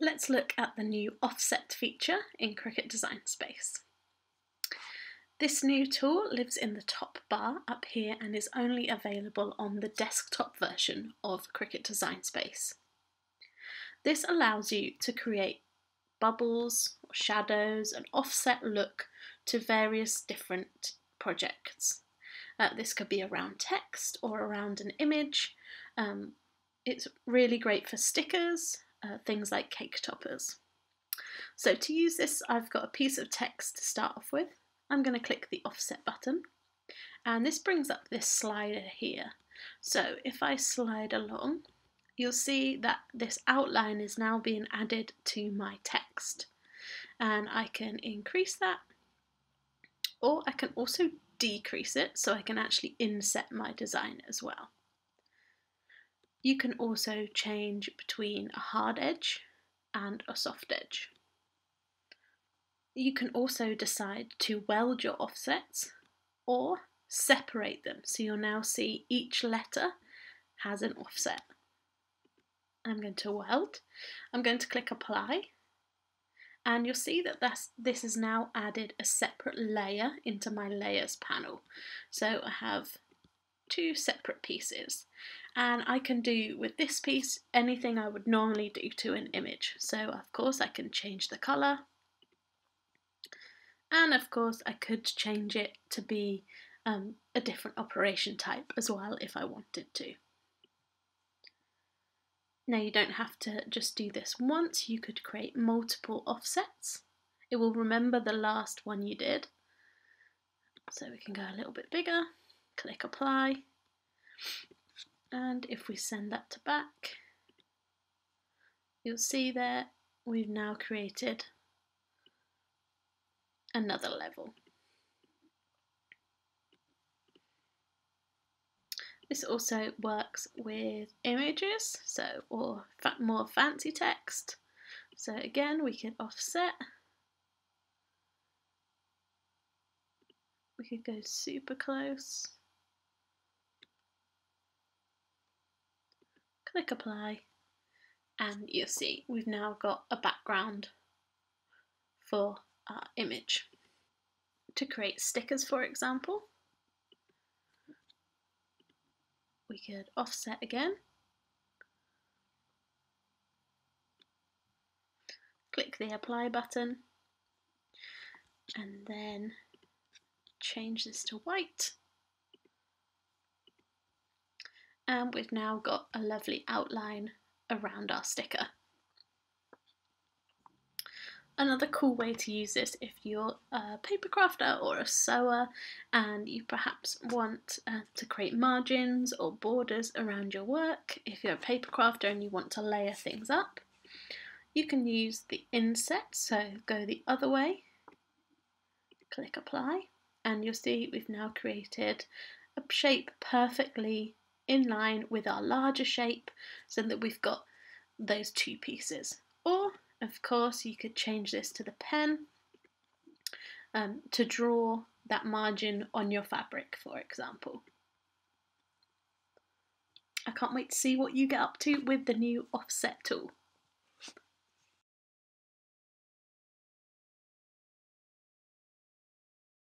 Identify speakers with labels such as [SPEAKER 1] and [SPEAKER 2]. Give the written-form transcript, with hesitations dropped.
[SPEAKER 1] Let's look at the new offset feature in Cricut Design Space. This new tool lives in the top bar up here and is only available on the desktop version of Cricut Design Space. This allows you to create bubbles, or shadows, an offset look to various different projects. This could be around text or around an image. It's really great for stickers, things like cake toppers. So to use this, I've got a piece of text to start off with. I'm going to click the offset button, and this brings up this slider here. So if I slide along, you'll see that this outline is now being added to my text, and I can increase that, or I can also decrease it so I can actually inset my design as well. You can also change between a hard edge and a soft edge. You can also decide to weld your offsets or separate them, so you'll now see each letter has an offset. I'm going to weld. I'm going to click apply, and you'll see that this has now added a separate layer into my layers panel. So I have two separate pieces, and I can do with this piece anything I would normally do to an image. So of course I can change the colour, and of course I could change it to be a different operation type as well if I wanted to. Now you don't have to just do this once, you could create multiple offsets. It will remember the last one you did. So we can go a little bit bigger, click apply, and if we send that to back, you'll see there we've now created another level. This also works with images, or more fancy text. So again, we could offset. We could go super close. Click apply, and you'll see we've now got a background for our image. To create stickers, for example, we could offset again, click the apply button, and then change this to white, and we've now got a lovely outline around our sticker. Another cool way to use this if you're a paper crafter or a sewer and you perhaps want to create margins or borders around your work. If you're a paper crafter and you want to layer things up, you can use the inset, so go the other way, click apply, and you'll see we've now created a shape perfectly in line with our larger shape so that we've got those two pieces. Or of course, you could change this to the pen to draw that margin on your fabric, for example. I can't wait to see what you get up to with the new offset tool.